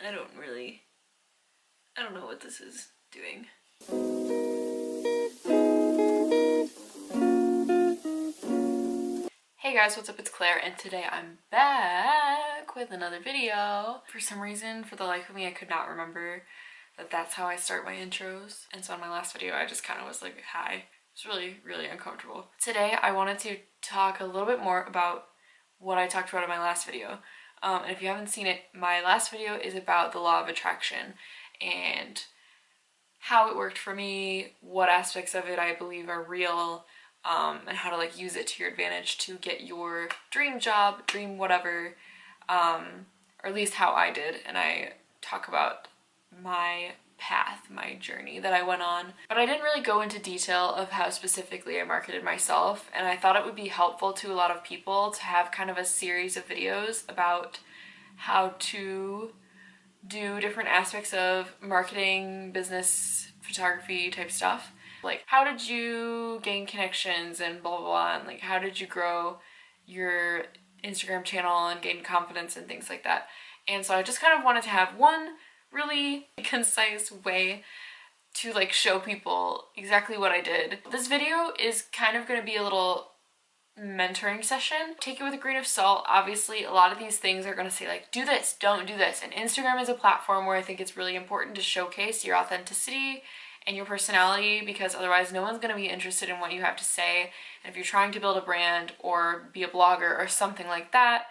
I don't know what this is doing. Hey guys, what's up? It's Claire, and today I'm back with another video. For some reason, for the life of me, I could not remember that that's how I start my intros. And so in my last video, I just kind of was like, hi. It's really, really uncomfortable. Today, I wanted to talk a little bit more about what I talked about in my last video. And if you haven't seen it, my last video is about the law of attraction and how it worked for me, what aspects of it I believe are real, and how to like use it to your advantage to get your dream job, dream whatever, or at least how I did. And I talk about my path, my journey that I went on, but I didn't really go into detail of how specifically I marketed myself. And I thought it would be helpful to a lot of people to have kind of a series of videos about how to do different aspects of marketing, business, photography type stuff. Like, how did you gain connections and blah, blah, blah, and like, how did you grow your Instagram channel and gain confidence and things like that. And so I just kind of wanted to have one really concise way to like show people exactly what I did. This video is kind of going to be a little mentoring session. Take it with a grain of salt. Obviously, a lot of these things are going to say like, do this, don't do this. And Instagram is a platform where I think it's really important to showcase your authenticity and your personality, because otherwise no one's going to be interested in what you have to say. And if you're trying to build a brand or be a blogger or something like that,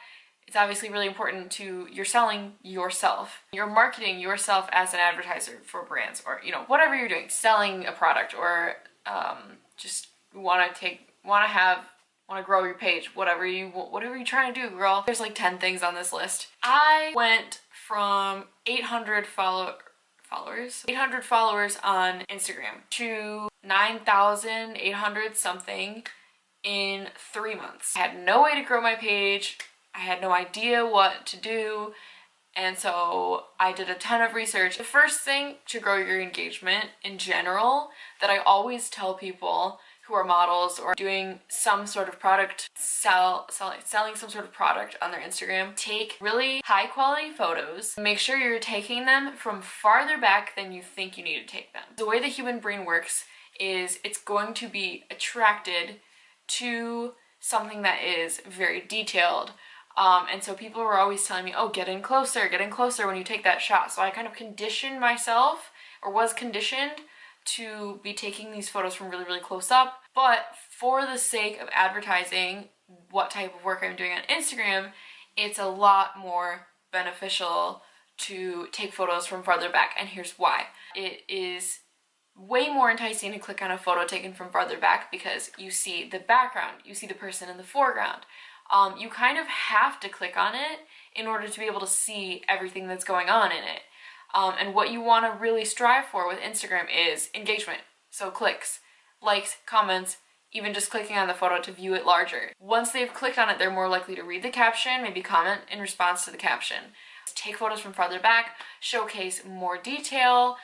it's obviously really important you're selling yourself. You're marketing yourself as an advertiser for brands, or, you know, whatever you're doing, selling a product, or just want to grow your page, whatever you're trying to do, girl. There's like 10 things on this list. I went from 800 followers on Instagram to 9,800 something in 3 months. I had no way to grow my page. I had no idea what to do. And so I did a ton of research. The first thing to grow your engagement in general that I always tell people who are models or doing some sort of product, selling some sort of product on their Instagram, take really high quality photos. Make sure you're taking them from farther back than you think you need to take them. The way the human brain works is it's going to be attracted to something that is very detailed. And so people were always telling me, oh, get in closer when you take that shot. So I kind of conditioned myself, or was conditioned, to be taking these photos from really, really close up. But for the sake of advertising what type of work I'm doing on Instagram, it's a lot more beneficial to take photos from farther back. And here's why. It is way more enticing to click on a photo taken from farther back because you see the background, you see the person in the foreground. You kind of have to click on it in order to be able to see everything that's going on in it. And what you want to really strive for with Instagram is engagement. So clicks, likes, comments, even just clicking on the photo to view it larger. Once they've clicked on it, they're more likely to read the caption, maybe comment in response to the caption. Take photos from farther back, showcase more detail,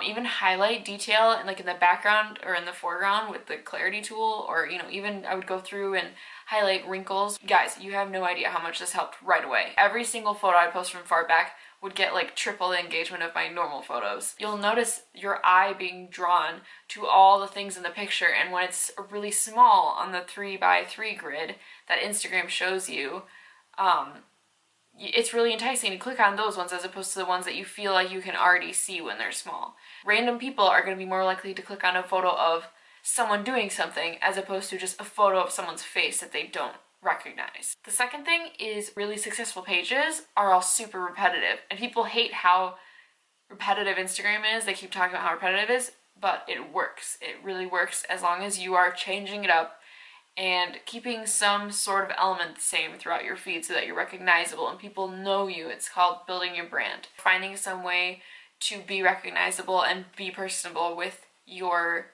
even highlight detail in the background or in the foreground with the clarity tool, or, you know, even I would go through and highlight wrinkles. Guys, you have no idea how much this helped right away. Every single photo I post from far back would get like triple the engagement of my normal photos. You'll notice your eye being drawn to all the things in the picture, and when it's really small on the 3x3 grid that Instagram shows you, it's really enticing to click on those ones as opposed to the ones that you feel like you can already see when they're small. Random people are going to be more likely to click on a photo of someone doing something as opposed to just a photo of someone's face that they don't recognize. The second thing is really successful pages are all super repetitive, and people hate how repetitive Instagram is. They keep talking about how repetitive it is, but it works. It really works as long as you are changing it up and keeping some sort of element the same throughout your feed so that you're recognizable and people know you. It's called building your brand. Finding some way to be recognizable and be personable with your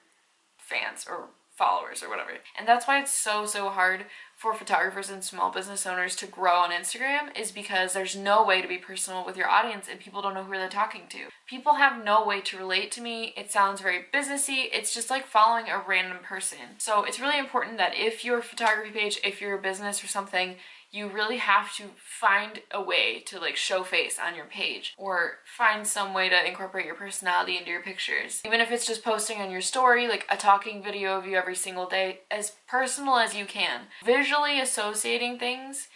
fans or followers or whatever. And that's why it's so hard for photographers and small business owners to grow on Instagram, is because there's no way to be personal with your audience and people don't know who they're talking to. People have no way to relate to me. It sounds very businessy. It's just like following a random person. So it's really important that if your photography page, if you're a business or something, You really have to find a way to like show face on your page, or find some way to incorporate your personality into your pictures. Even if it's just posting on your story, like a talking video of you every single day, as personal as you can. Visually associating things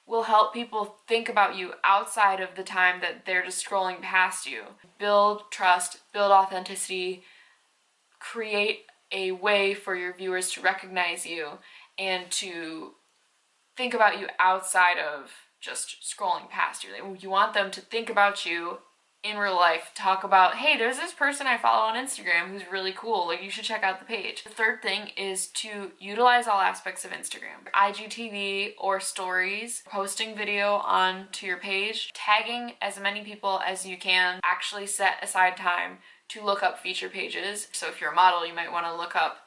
will help people think about you outside of the time that they're just scrolling past you. Build trust, build authenticity, create a way for your viewers to recognize you and to think about you outside of just scrolling past you. You want them to think about you in real life, talk about, hey, there's this person I follow on Instagram who's really cool, like you should check out the page. The third thing is to utilize all aspects of Instagram. IGTV or stories, posting video onto your page, tagging as many people as you can, actually set aside time to look up feature pages. So if you're a model, you might want to look up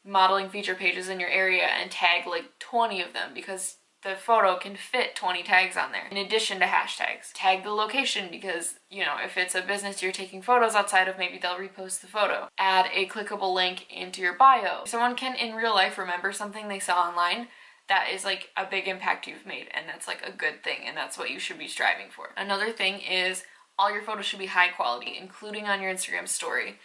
modeling feature pages in your area and tag like 20 of them, because the photo can fit 20 tags on there in addition to hashtags. Tag the location, because you know, if it's a business you're taking photos outside of, maybe they'll repost the photo. Add a clickable link into your bio. Someone can in real life remember something they saw online. That is like a big impact you've made, and that's like a good thing, and that's what you should be striving for. Another thing is all your photos should be high quality, including on your Instagram story.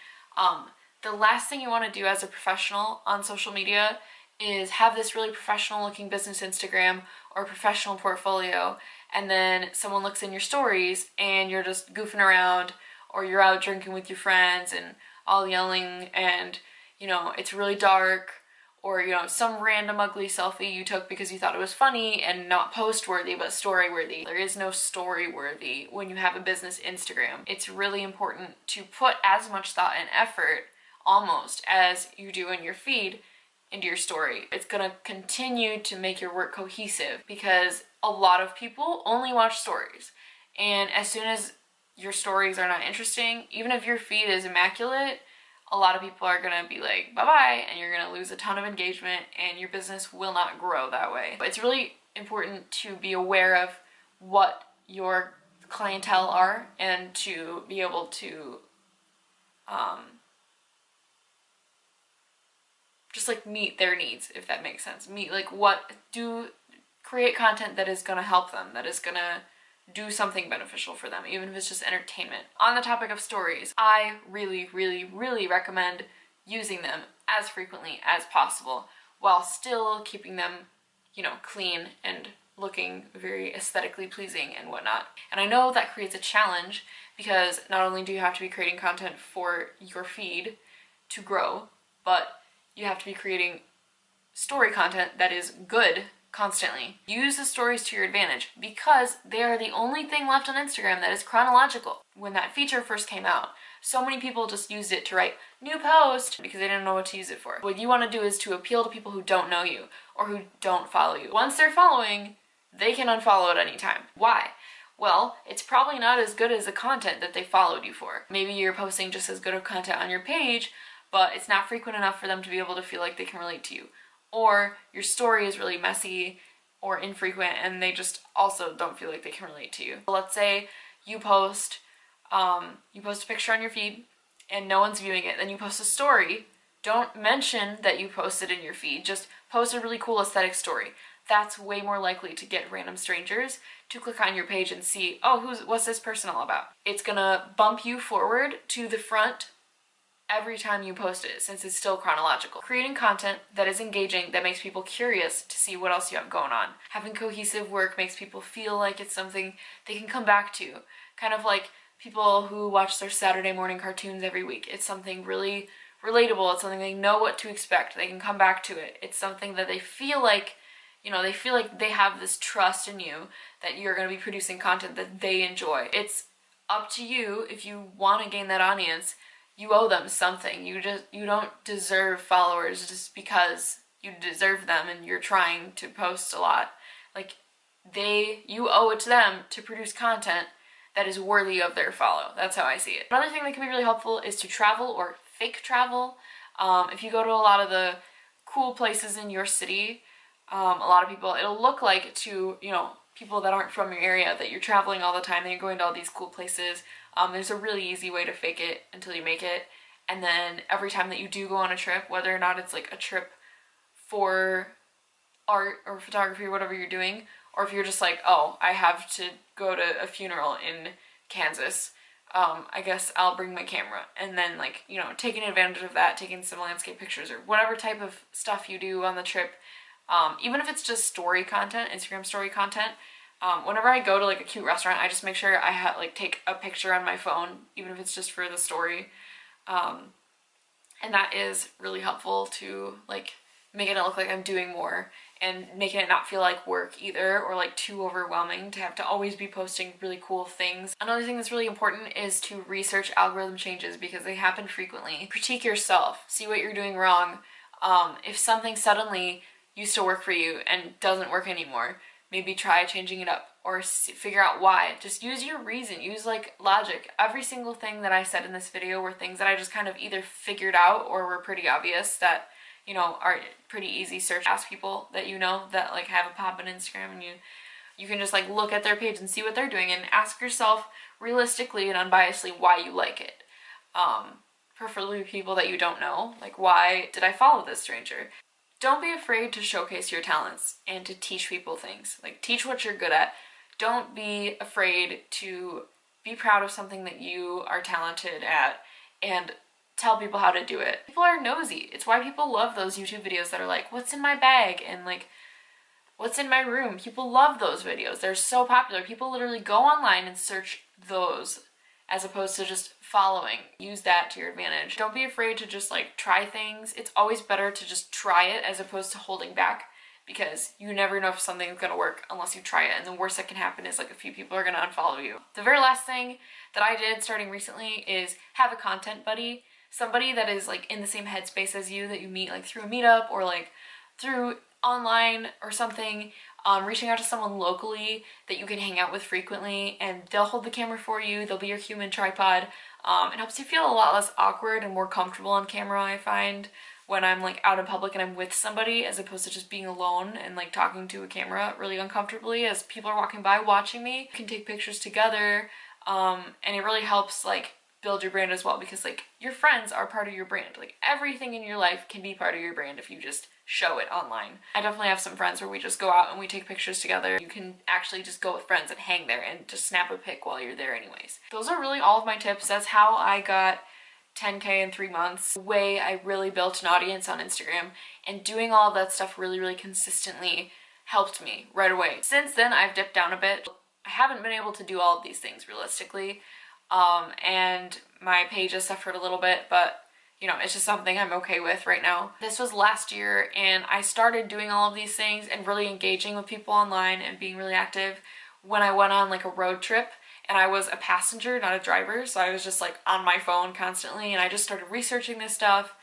The last thing you want to do as a professional on social media is have this really professional looking business Instagram or professional portfolio, and then someone looks in your stories and you're just goofing around, or you're out drinking with your friends and all yelling, and you know, it's really dark, or you know, some random ugly selfie you took because you thought it was funny and not post worthy but story worthy. There is no story worthy when you have a business Instagram. It's really important to put as much thought and effort almost as you do in your feed into your story. It's gonna continue to make your work cohesive, because a lot of people only watch stories, and as soon as your stories are not interesting, even if your feed is immaculate, a lot of people are gonna be like bye-bye, and you're gonna lose a ton of engagement and your business will not grow that way. But it's really important to be aware of what your clientele are, and to be able to just like meet their needs, if that makes sense. Create content that is gonna help them, that is gonna do something beneficial for them, even if it's just entertainment. On the topic of stories, I really, really, really recommend using them as frequently as possible while still keeping them, you know, clean and looking very aesthetically pleasing and whatnot. And I know that creates a challenge, because not only do you have to be creating content for your feed to grow, but you have to be creating story content that is good constantly. Use the stories to your advantage, because they are the only thing left on Instagram that is chronological. When that feature first came out, so many people just used it to write new post because they didn't know what to use it for. What you want to do is to appeal to people who don't know you or who don't follow you. Once they're following, they can unfollow at any time. Why? Well, it's probably not as good as the content that they followed you for. Maybe you're posting just as good of content on your page, but it's not frequent enough for them to be able to feel like they can relate to you. Or your story is really messy or infrequent and they just also don't feel like they can relate to you. Let's say you post a picture on your feed and no one's viewing it, then you post a story. Don't mention that you posted in your feed, just post a really cool aesthetic story. That's way more likely to get random strangers to click on your page and see, oh, what's this person all about? It's gonna bump you forward to the front every time you post it, since it's still chronological. Creating content that is engaging, that makes people curious to see what else you have going on. Having cohesive work makes people feel like it's something they can come back to. Kind of like people who watch their Saturday morning cartoons every week. It's something really relatable. It's something they know what to expect. They can come back to it. It's something that they feel like, you know, they feel like they have this trust in you that you're going to be producing content that they enjoy. It's up to you. If you want to gain that audience, you owe them something. You don't deserve followers just because you deserve them and you're trying to post a lot. Like, you owe it to them to produce content that is worthy of their follow. That's how I see it. Another thing that can be really helpful is to travel or fake travel. If you go to a lot of the cool places in your city, a lot of people, it'll look like to, you know, people that aren't from your area that you're traveling all the time, that you're going to all these cool places. There's a really easy way to fake it until you make it. And then every time that you do go on a trip, whether or not it's like a trip for art or photography or whatever you're doing, Or if you're just like, oh, I have to go to a funeral in Kansas, I guess I'll bring my camera. And then, like, you know, taking advantage of that, taking some landscape pictures or whatever type of stuff you do on the trip, even if it's just story content, Instagram story content. Whenever I go to like a cute restaurant, I just make sure I take a picture on my phone, even if it's just for the story. And that is really helpful to like making it look like I'm doing more and making it not feel like work either, or like too overwhelming to have to always be posting really cool things. Another thing that's really important is to research algorithm changes because they happen frequently. Critique yourself, see what you're doing wrong. If something suddenly used to work for you and doesn't work anymore, maybe try changing it up or figure out why. Just use your reason, use like logic. Every single thing that I said in this video were things that I just kind of either figured out or were pretty obvious that, you know, are pretty easy search. Ask people that you know that like have a pop on Instagram, and you can just like look at their page and see what they're doing and ask yourself realistically and unbiasedly why you like it. Preferably people that you don't know, like why did I follow this stranger? Don't be afraid to showcase your talents and to teach people things. Like, teach what you're good at. Don't be afraid to be proud of something that you are talented at and tell people how to do it. People are nosy. It's why people love those YouTube videos that are like, what's in my bag? And like, what's in my room? People love those videos. They're so popular. People literally go online and search those as opposed to just following. Use that to your advantage. Don't be afraid to just like try things. It's always better to just try it as opposed to holding back, because you never know if something's gonna work unless you try it, and the worst that can happen is like a few people are gonna unfollow you. The very last thing that I did starting recently is have a content buddy, somebody that is like in the same headspace as you, that you meet like through a meetup or like through online or something. Reaching out to someone locally that you can hang out with frequently, and they'll hold the camera for you. They'll be your human tripod. It helps you feel a lot less awkward and more comfortable on camera, I find, when I'm like out in public and I'm with somebody, as opposed to just being alone and like talking to a camera really uncomfortably as people are walking by watching me. You can take pictures together, and it really helps like build your brand as well, because like your friends are part of your brand. Like everything in your life can be part of your brand if you just show it online. I definitely have some friends where we just go out and we take pictures together. You can actually just go with friends and hang there and just snap a pic while you're there anyways. Those are really all of my tips. That's how I got 10K in 3 months. The way I really built an audience on Instagram, and doing all of that stuff really consistently helped me right away. Since then, I've dipped down a bit. I haven't been able to do all of these things realistically, and my page has suffered a little bit, but you know, it's just something I'm okay with right now. This was last year, and I started doing all of these things and really engaging with people online and being really active when I went on like a road trip, and I was a passenger, not a driver, so I was just like on my phone constantly, and I just started researching this stuff,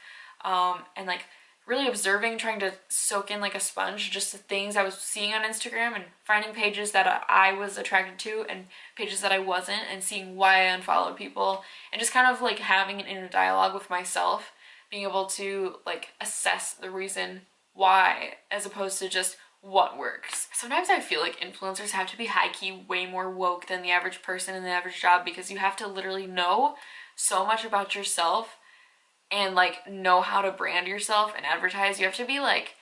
and like really observing, trying to soak in like a sponge just the things I was seeing on Instagram, and finding pages that I was attracted to and pages that I wasn't, and seeing why I unfollowed people, and just kind of like having an inner dialogue with myself, being able to like assess the reason why as opposed to just what works. Sometimes I feel like influencers have to be high-key way more woke than the average person in the average job, because you have to literally know so much about yourself and like know how to brand yourself and advertise. You have to be like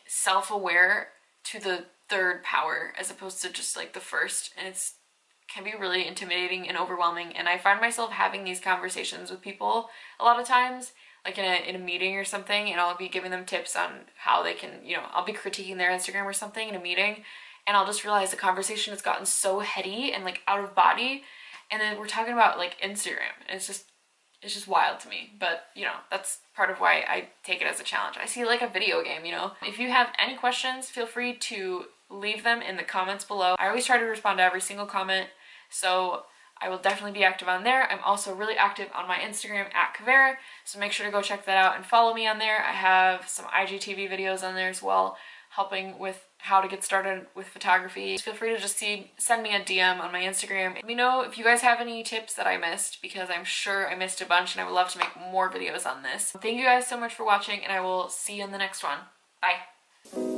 self-aware to the third power as opposed to just like the first, and it's can be really intimidating and overwhelming. And I find myself having these conversations with people a lot of times, like in a meeting or something, and I'll be giving them tips on how they can, you know, I'll be critiquing their Instagram or something in a meeting, and I'll just realize the conversation has gotten so heady and like out of body, and then we're talking about like Instagram, and it's just wild to me. But you know, that's part of why I take it as a challenge. I see it like a video game, you know. If you have any questions, feel free to leave them in the comments below. I always try to respond to every single comment, so I will definitely be active on there. I'm also really active on my Instagram at Kavera, so make sure to go check that out and follow me on there. I have some IGTV videos on there as well, helping with how to get started with photography. Feel free to just send me a DM on my Instagram. Let me know if you guys have any tips that I missed, because I'm sure I missed a bunch and I would love to make more videos on this. Thank you guys so much for watching, and I will see you in the next one. Bye.